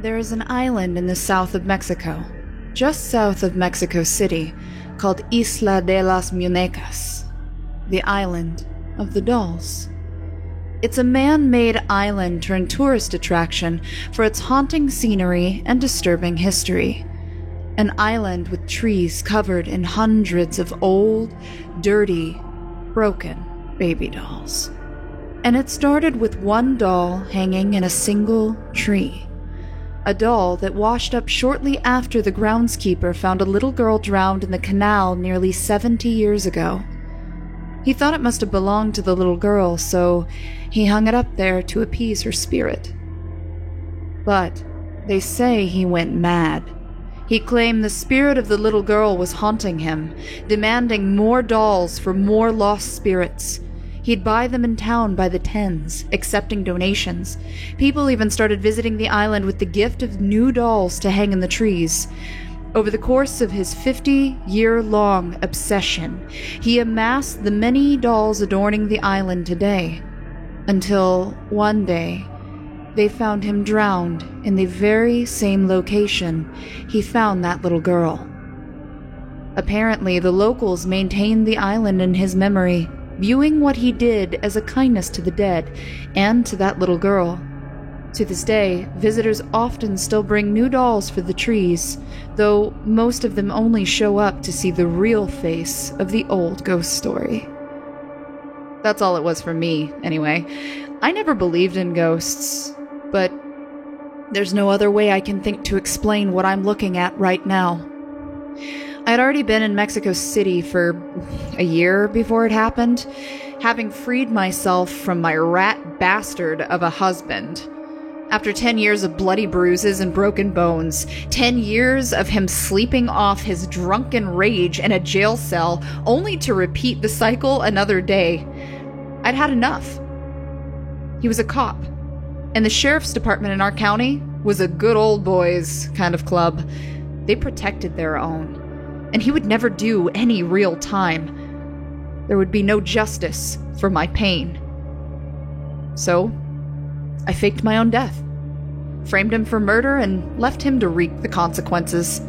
There is an island in the south of Mexico, just south of Mexico City, called Isla de las Muñecas, the island of the dolls. It's a man-made island turned tourist attraction for its haunting scenery and disturbing history. An island with trees covered in hundreds of old, dirty, broken baby dolls. And it started with one doll hanging in a single tree. A doll that washed up shortly after the groundskeeper found a little girl drowned in the canal nearly 70 years ago. He thought it must have belonged to the little girl, so he hung it up there to appease her spirit. But they say he went mad. He claimed the spirit of the little girl was haunting him, demanding more dolls for more lost spirits. He'd buy them in town by the tens, accepting donations. People even started visiting the island with the gift of new dolls to hang in the trees. Over the course of his 50-year-long obsession, he amassed the many dolls adorning the island today. Until one day, they found him drowned in the very same location he found that little girl. Apparently, the locals maintained the island in his memory, viewing what he did as a kindness to the dead and to that little girl. To this day, visitors often still bring new dolls for the trees, though most of them only show up to see the real face of the old ghost story. That's all it was for me, anyway. I never believed in ghosts, but there's no other way I can think to explain what I'm looking at right now. I had already been in Mexico City for a year before it happened, having freed myself from my rat bastard of a husband. After 10 years of bloody bruises and broken bones, 10 years of him sleeping off his drunken rage in a jail cell, only to repeat the cycle another day, I'd had enough. He was a cop, and the sheriff's department in our county was a good old boys kind of club. They protected their own. And he would never do any real time. There would be no justice for my pain. So, I faked my own death, framed him for murder, and left him to reap the consequences.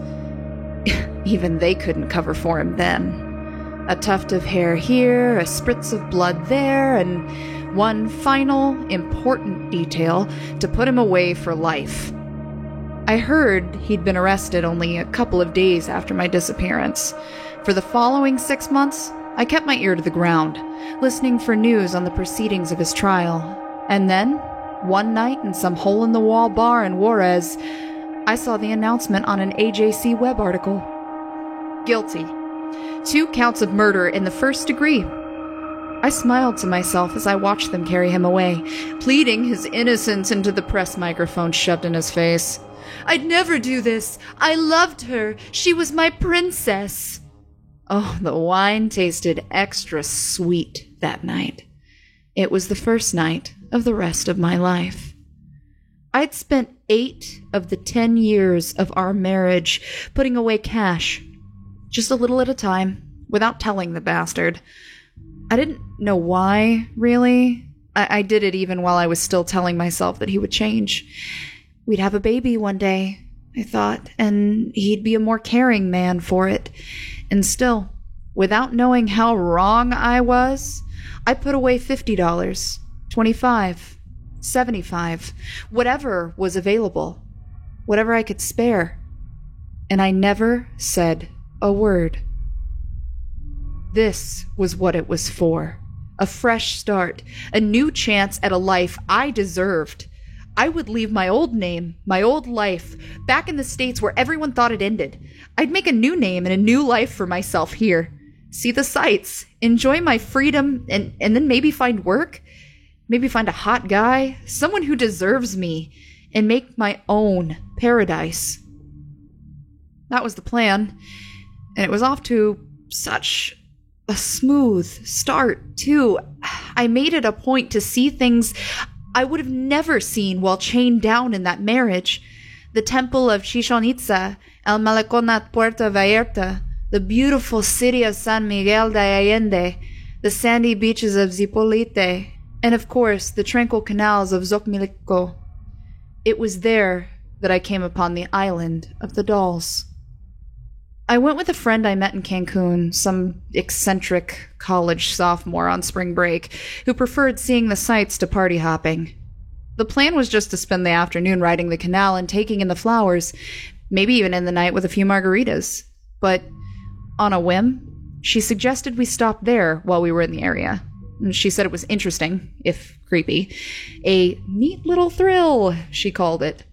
Even they couldn't cover for him then. A tuft of hair here, a spritz of blood there, and one final, important detail to put him away for life. I heard he'd been arrested only a couple of days after my disappearance. For the following 6 months, I kept my ear to the ground, listening for news on the proceedings of his trial. And then, one night in some hole-in-the-wall bar in Juarez, I saw the announcement on an AJC web article. Guilty. 2 counts of murder in the first degree. I smiled to myself as I watched them carry him away, pleading his innocence into the press microphone shoved in his face. I'd never do this. I loved her. She was my princess. Oh, the wine tasted extra sweet that night. It was the first night of the rest of my life. I'd spent 8 of the 10 years of our marriage putting away cash, just a little at a time, without telling the bastard. I didn't know why, really. I did it even while I was still telling myself that he would change. We'd have a baby one day, I thought, and he'd be a more caring man for it. And still, without knowing how wrong I was, I put away $50, $25, $75, whatever was available, whatever I could spare. And I never said a word. This was what it was for. A fresh start, a new chance at a life I deserved. I would leave my old name, my old life, back in the States where everyone thought it ended. I'd make a new name and a new life for myself here. See the sights, enjoy my freedom, and then maybe find work. Maybe find a hot guy, someone who deserves me, and make my own paradise. That was the plan, and it was off to such a smooth start, too. I made it a point to see things I would have never seen while chained down in that marriage. The temple of Chichén Itzá, El Malecón at Puerto Vallarta, the beautiful city of San Miguel de Allende, the sandy beaches of Zipolite, and of course the tranquil canals of Xochimilco. It was there that I came upon the island of the dolls. I went with a friend I met in Cancun, some eccentric college sophomore on spring break, who preferred seeing the sights to party hopping. The plan was just to spend the afternoon riding the canal and taking in the flowers, maybe even end the night with a few margaritas. But on a whim, she suggested we stop there while we were in the area. She said it was interesting, if creepy. A neat little thrill, she called it.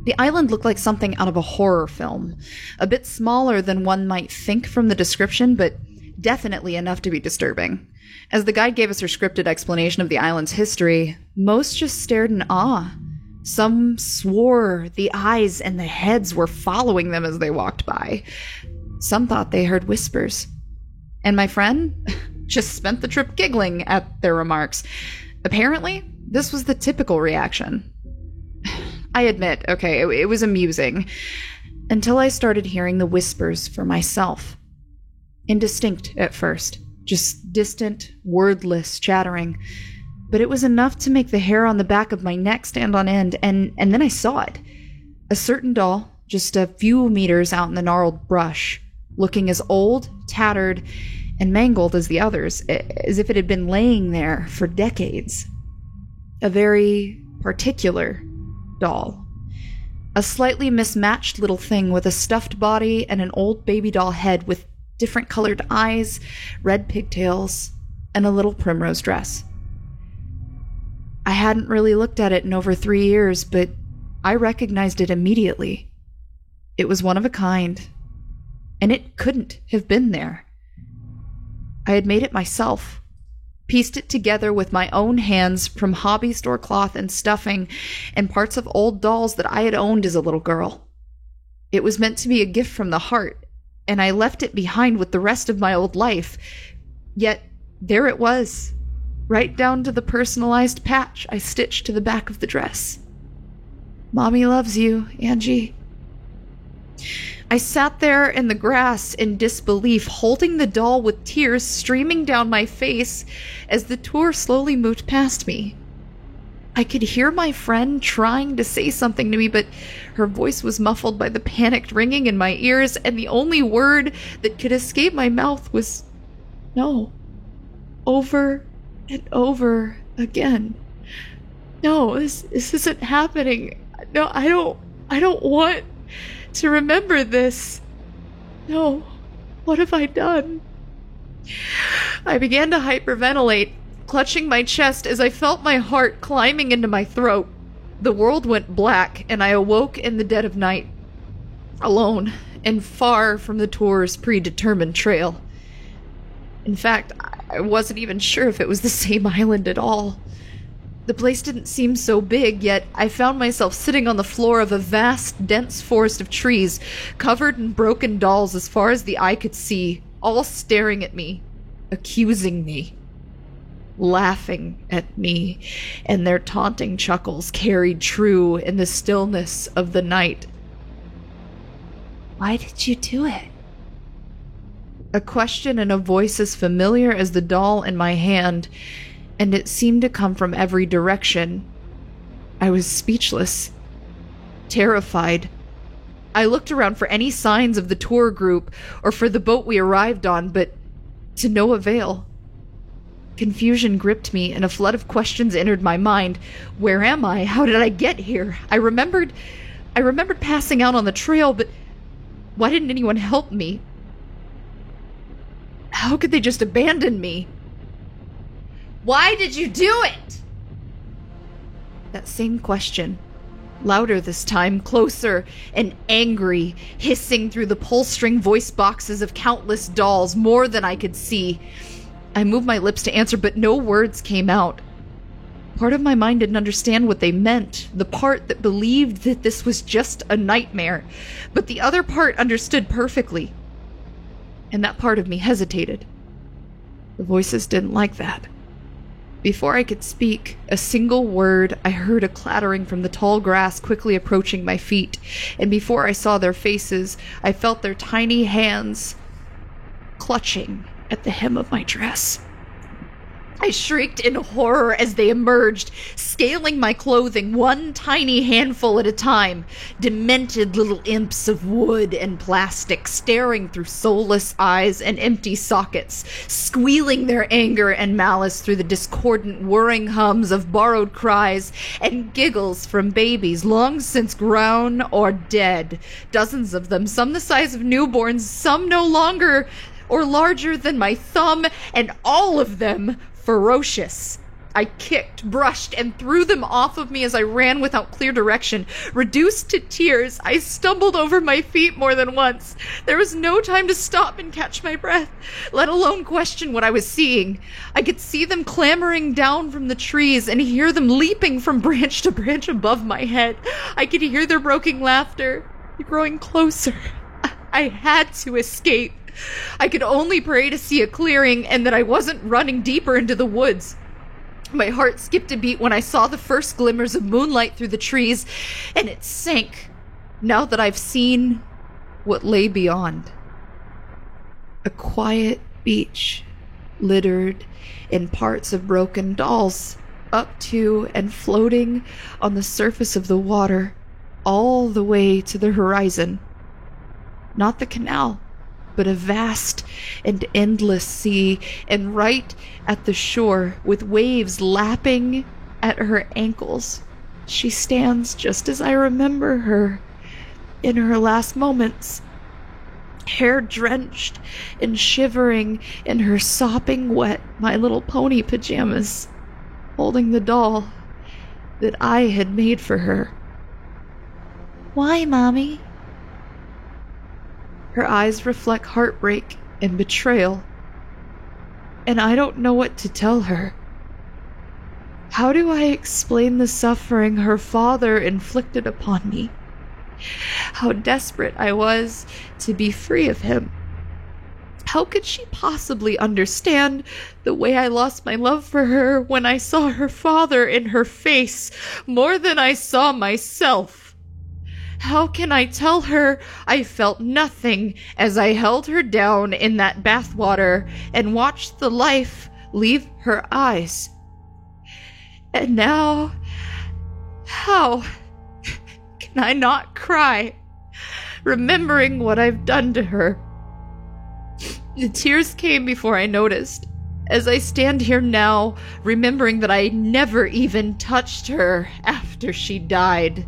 The island looked like something out of a horror film. A bit smaller than one might think from the description, but definitely enough to be disturbing. As the guide gave us her scripted explanation of the island's history, most just stared in awe. Some swore the eyes and the heads were following them as they walked by. Some thought they heard whispers. And my friend just spent the trip giggling at their remarks. Apparently, this was the typical reaction. I admit, okay, it was amusing, until I started hearing the whispers for myself. Indistinct at first, just distant, wordless chattering, but it was enough to make the hair on the back of my neck stand on end, and then I saw it. A certain doll, just a few meters out in the gnarled brush, looking as old, tattered, and mangled as the others, as if it had been laying there for decades. A very particular doll. A slightly mismatched little thing with a stuffed body and an old baby doll head with different colored eyes, red pigtails, and a little primrose dress. I hadn't really looked at it in over 3 years, but I recognized it immediately. It was one of a kind, and it couldn't have been there. I had made it myself, pieced it together with my own hands from hobby store cloth and stuffing and parts of old dolls that I had owned as a little girl. It was meant to be a gift from the heart, and I left it behind with the rest of my old life. Yet, there it was, right down to the personalized patch I stitched to the back of the dress. Mommy loves you, Angie. I sat there in the grass in disbelief, holding the doll with tears streaming down my face as the tour slowly moved past me. I could hear my friend trying to say something to me, but her voice was muffled by the panicked ringing in my ears, and the only word that could escape my mouth was no. Over and over again. No, this isn't happening. No, I don't want to remember this. No, what have I done? I began to hyperventilate, clutching my chest as I felt my heart climbing into my throat. The world went black, and I awoke in the dead of night, alone and far from the tour's predetermined trail. In fact, I wasn't even sure if it was the same island at all. The place didn't seem so big, yet I found myself sitting on the floor of a vast, dense forest of trees, covered in broken dolls as far as the eye could see, all staring at me, accusing me, laughing at me, and their taunting chuckles carried true in the stillness of the night. Why did you do it? A question in a voice as familiar as the doll in my hand, and it seemed to come from every direction. I was speechless, terrified. I looked around for any signs of the tour group or for the boat we arrived on, but to no avail. Confusion gripped me, and a flood of questions entered my mind. Where am I? How did I get here? I remembered passing out on the trail, but why didn't anyone help me? How could they just abandon me? Why did you do it? That same question, louder this time, closer and angry, hissing through the pull-string voice boxes of countless dolls, more than I could see. I moved my lips to answer, but no words came out. Part of my mind didn't understand what they meant, the part that believed that this was just a nightmare, but the other part understood perfectly. And that part of me hesitated. The voices didn't like that. Before I could speak a single word, I heard a clattering from the tall grass quickly approaching my feet, and before I saw their faces, I felt their tiny hands clutching at the hem of my dress. I shrieked in horror as they emerged, scaling my clothing one tiny handful at a time. Demented little imps of wood and plastic staring through soulless eyes and empty sockets, squealing their anger and malice through the discordant whirring hums of borrowed cries and giggles from babies long since grown or dead. Dozens of them, some the size of newborns, some no longer or larger than my thumb, and all of them ferocious. I kicked, brushed, and threw them off of me as I ran without clear direction. Reduced to tears, I stumbled over my feet more than once. There was no time to stop and catch my breath, let alone question what I was seeing. I could see them clambering down from the trees and hear them leaping from branch to branch above my head. I could hear their broken laughter, growing closer. I had to escape. I could only pray to see a clearing and that I wasn't running deeper into the woods. My heart skipped a beat when I saw the first glimmers of moonlight through the trees, and it sank now that I've seen what lay beyond. A quiet beach littered in parts of broken dolls, up to and floating on the surface of the water all the way to the horizon. Not the canal, but a vast and endless sea, and right at the shore, with waves lapping at her ankles, she stands just as I remember her in her last moments, hair drenched and shivering in her sopping wet My Little Pony pajamas, holding the doll that I had made for her. "Why, Mommy?" Her eyes reflect heartbreak and betrayal, and I don't know what to tell her. How do I explain the suffering her father inflicted upon me? How desperate I was to be free of him. How could she possibly understand the way I lost my love for her when I saw her father in her face more than I saw myself? How can I tell her I felt nothing as I held her down in that bathwater and watched the life leave her eyes? And now, how can I not cry, remembering what I've done to her? The tears came before I noticed, as I stand here now, remembering that I never even touched her after she died.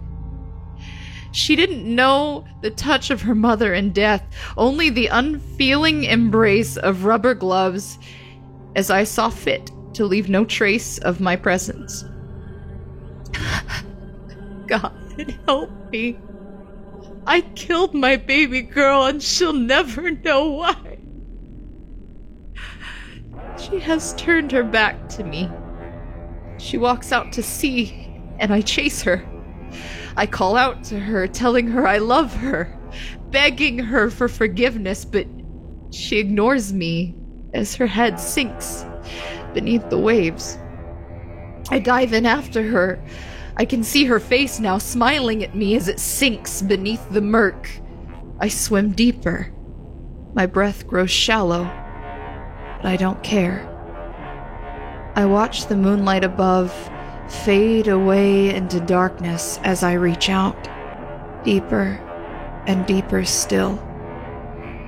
She didn't know the touch of her mother in death, only the unfeeling embrace of rubber gloves, as I saw fit to leave no trace of my presence. God, help me. I killed my baby girl, and she'll never know why. She has turned her back to me. She walks out to sea, and I chase her. I call out to her, telling her I love her, begging her for forgiveness, but she ignores me as her head sinks beneath the waves. I dive in after her. I can see her face now, smiling at me as it sinks beneath the murk. I swim deeper. My breath grows shallow, but I don't care. I watch the moonlight above fade away into darkness as I reach out, deeper and deeper still,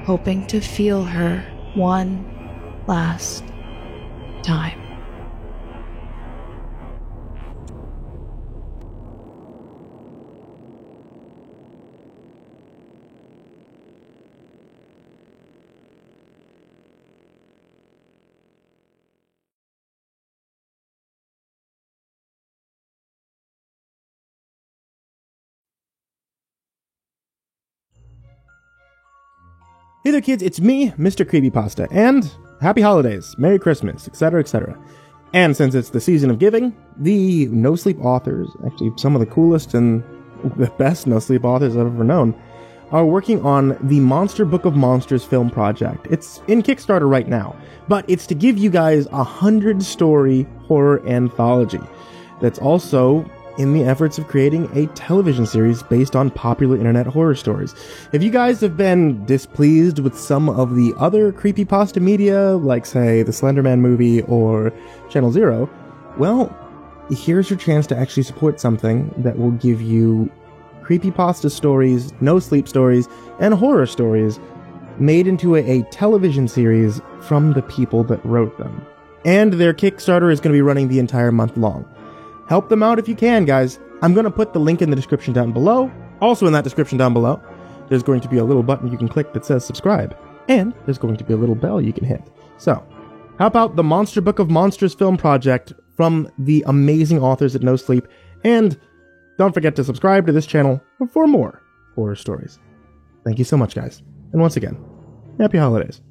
hoping to feel her one last time. Hey there kids, it's me, Mr. Creepypasta, and happy holidays, Merry Christmas, etc., etc. And since it's the season of giving, the No Sleep authors, actually some of the coolest and the best No Sleep authors I've ever known, are working on the Monster Book of Monsters film project. It's in Kickstarter right now, but it's to give you guys a 100-story horror anthology that's also in the efforts of creating a television series based on popular internet horror stories. If you guys have been displeased with some of the other creepypasta media, like, say, the Slender Man movie or Channel Zero, well, here's your chance to actually support something that will give you creepypasta stories, no sleep stories, and horror stories made into a television series from the people that wrote them. And their Kickstarter is going to be running the entire month long. Help them out if you can, guys. I'm going to put the link in the description down below. Also in that description down below, there's going to be a little button you can click that says subscribe. And there's going to be a little bell you can hit. So, how about the Monster Book of Monsters film project from the amazing authors at No Sleep? And don't forget to subscribe to this channel for more horror stories. Thank you so much, guys. And once again, happy holidays.